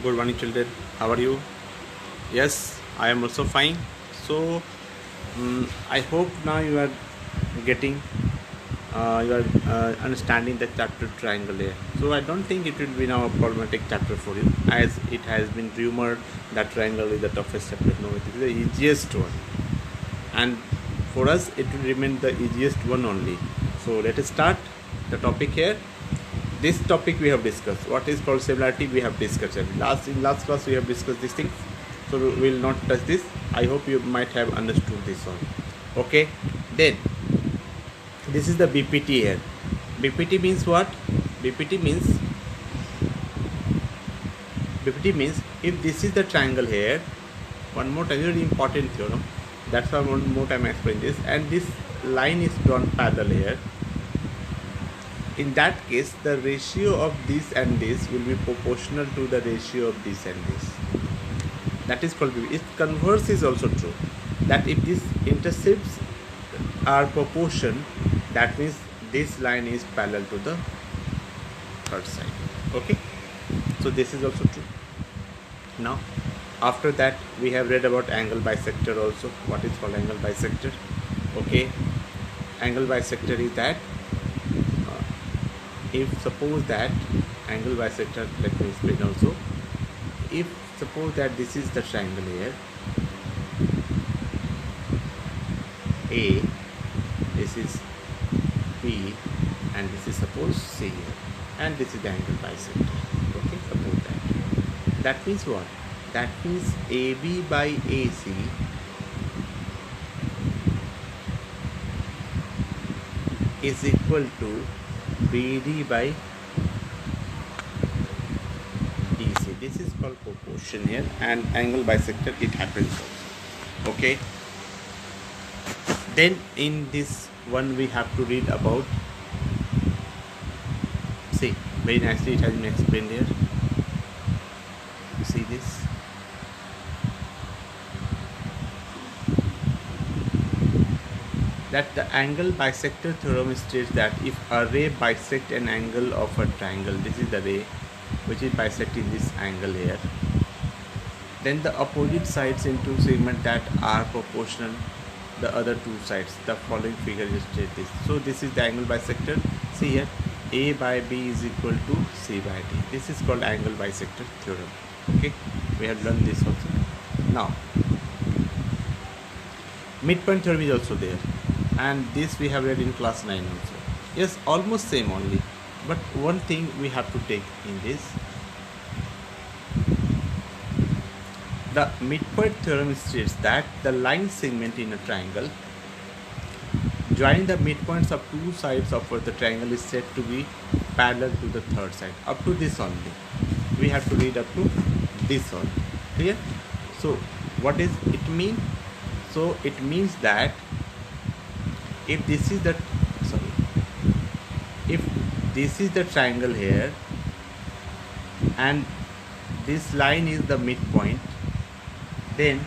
Good morning, children. How are you? Yes, I am also fine. So, I hope now you are getting, you are understanding the chapter triangle here. So, I don't think it will be now a problematic chapter for you, as it has been rumored that triangle is the toughest chapter. No, it is the easiest one, and for us, it will remain the easiest one only. So, let us start the topic here. This topic we have discussed. What is called similarity? We have discussed it. In last class we have discussed these things, so we will not touch this. I hope you might have understood this one. Okay. Then this is the BPT here. BPT means what? BPT means BPT means if this is the triangle here. One more time, very important theorem. That's why one more time I explain this. And this line is drawn parallel here. In that case, the ratio of this and this will be proportional to the ratio of this and this. That is called BPT. Its converse is also true. That if these intercepts are proportion, that means this line is parallel to the third side. Okay. So this is also true. Now, after that, we have read about angle bisector also. What is called angle bisector? Okay. Angle bisector is that if suppose that angle bisector, let me explain also. If suppose that this is the triangle here, A, this is B, and this is suppose C here, and this is the angle bisector. Okay, suppose that. That means what? That means AB by AC is equal to BD by DC. This is called proportion here, and angle bisector it happens also. Okay. Then in this one we have to read about. See, very nicely it has been explained here. You see this. That the angle bisector theorem states that if a ray bisects an angle of a triangle, this is the ray which is bisecting this angle here, then the opposite sides into segment that are proportional the other two sides. The following figure illustrates this. So this is the angle bisector. See here, A by B is equal to C by D. This is called angle bisector theorem. Okay, we have learned this also. Now, midpoint theorem is also there, and this we have read in class 9 also. Yes, almost same only, but one thing we have to take in this. The midpoint theorem states that the line segment in a triangle joining the midpoints of two sides of the triangle is said to be parallel to the third side. Up to this only. We have to read up to this one. Clear? So, what does it mean? So, it means that if this is the triangle here, and this line is the midpoint, then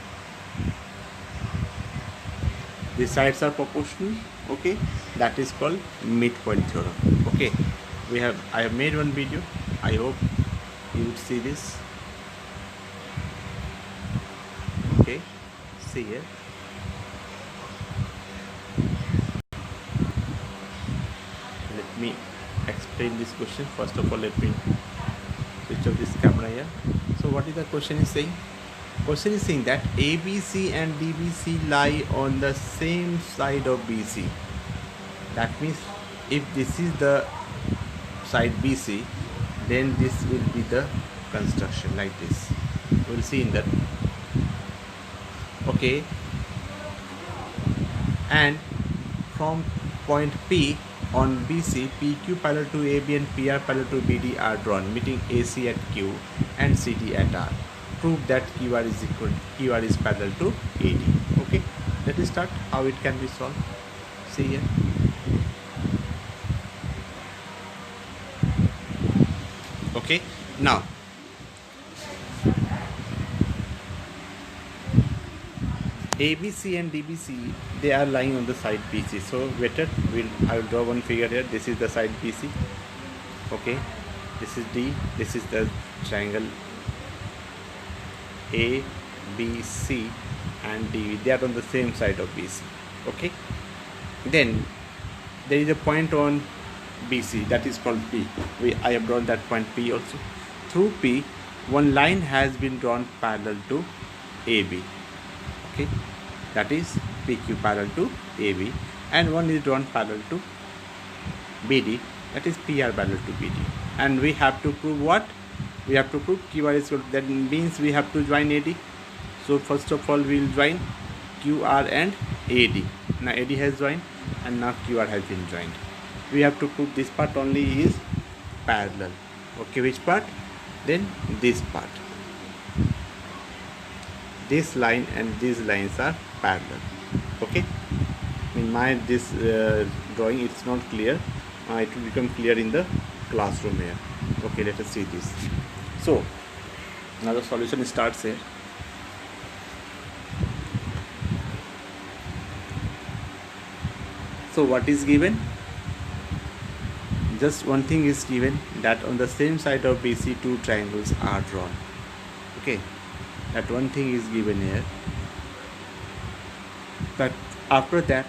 the sides are proportional. Okay, that is called midpoint theorem. Okay, I have made one video. I hope you would see this. Okay, see here. Let me explain this question. First of all, let me switch off this camera here. So what is the question is saying? Question is saying that ABC and DBC lie on the same side of BC. That means if this is the side BC, then this will be the construction like this. We'll see in that. Okay. And from point P on BC, PQ parallel to AB and PR parallel to BD are drawn, meeting AC at Q and CD at R. Prove that QR is parallel to AD. Okay, let us start how it can be solved. See here. Okay, now ABC and DBC, they are lying on the side BC. So better I will draw one figure here. This is the side BC. Okay, this is D. This is the triangle A, B, C and D. They are on the same side of BC. Okay. Then there is a point on BC that is called P. I have drawn that point P also. Through P, one line has been drawn parallel to AB. Okay, that is PQ parallel to AB, and one is drawn parallel to BD, that is PR parallel to BD. And we have to prove what? We have to prove QR is equal to, that means we have to join AD. So first of all we will join QR and AD. Now AD has joined and now QR has been joined. We have to prove this part only is parallel. Okay, which part? Then this part. This line and these lines are parallel. Okay, in my this drawing it's not clear. It will become clear in the classroom here. Okay, let us see this. So now the solution starts here. So what is given? Just one thing is given, that on the same side of BC two triangles are drawn. Okay, that one thing is given here. But after that,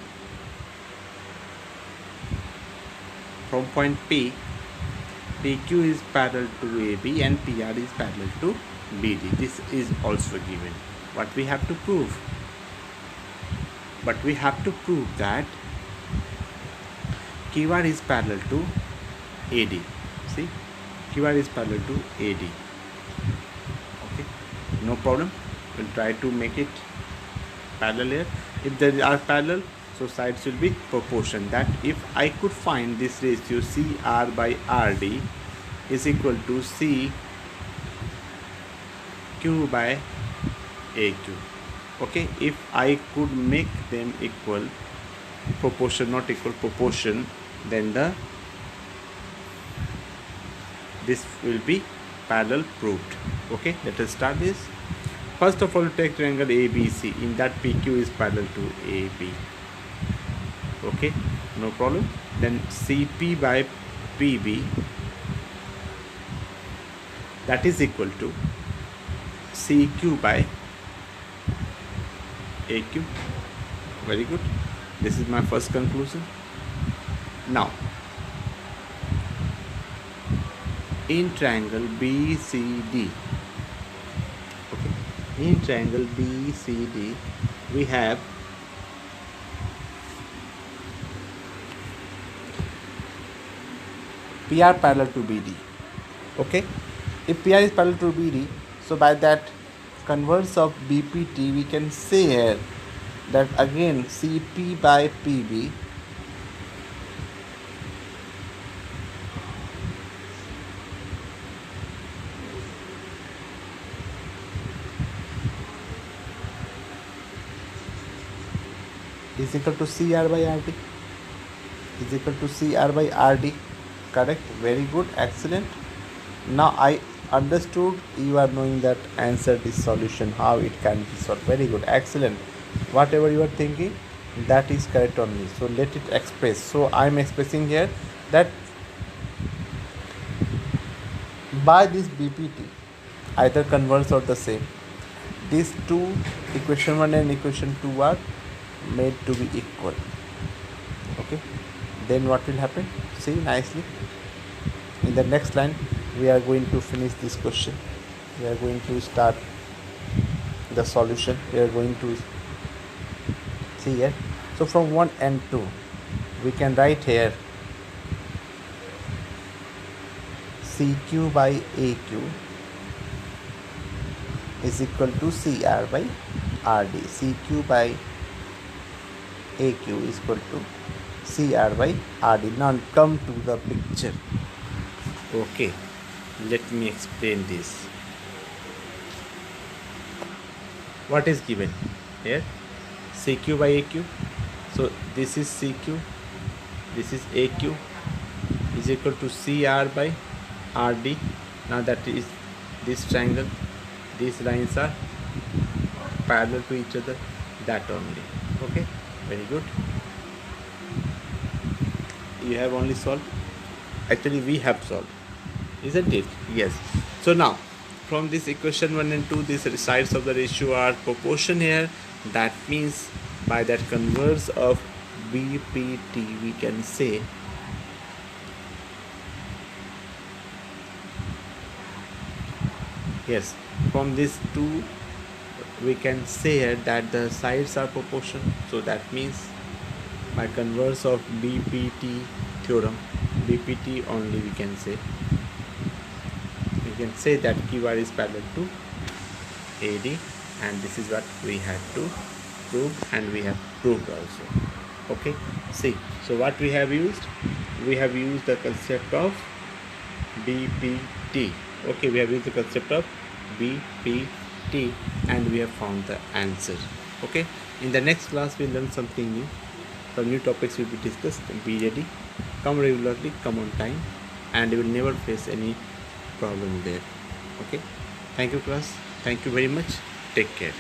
from point P, PQ is parallel to AB and PR is parallel to BD. This is also given. What we have to prove? But we have to prove that QR is parallel to AD. See, QR is parallel to AD. Okay, no problem. We'll try to make it parallel here. If they are parallel, so sides will be proportion. That if I could find this ratio CR by RD is equal to CQ by AQ. Okay, if I could make them equal, proportion not equal, proportion, then this will be parallel proved. Okay, let us start this. First of all, take triangle ABC. In that PQ is parallel to AB. Okay, no problem. Then CP by PB, that is equal to CQ by AQ. Very good. This is my first conclusion. Now, in triangle BCD, okay, in triangle BCD we have PR parallel to BD. Okay, if PR is parallel to BD, so by that converse of BPT we can say here that again CP by PB is equal to CR by RD, is equal to CR by RD. Correct, very good, excellent. Now I understood you are knowing that answer this solution, how it can be solved. Very good, excellent. Whatever you are thinking, that is correct only. So let it express. So I am expressing here that by this BPT, either converse or the same, these two, equation 1 and equation 2 are made to be equal. Okay, then what will happen? See nicely, in the next line we are going to finish this question. We are going to start the solution. We are going to see here. So from 1 and 2 we can write here CQ by AQ is equal to CR by RD. CQ by AQ is equal to CR by RD. Now come to the picture. Okay, let me explain this. What is given here? CQ by AQ. So this is CQ, this is AQ, is equal to CR by RD. Now that is this triangle, these lines are parallel to each other, that only. Okay, very good. You have only solved. Actually we have solved, isn't it? Yes. So now from this equation 1 and 2, these sides of the ratio are proportion here. That means by that converse of BPT, we can say yes, from these two we can say here that the sides are proportion. So that means by converse of BPT theorem, BPT only we can say that QR is parallel to AD, and this is what we had to prove, and we have proved also. Okay, see, so what we have used the concept of BPT. Okay, we have used the concept of BPT and we have found the answer. Okay, in the next class we'll learn something new. Some new topics will be discussed. Be ready, come regularly, come on time, and you will never face any problem there. Okay, thank you class, thank you very much, take care.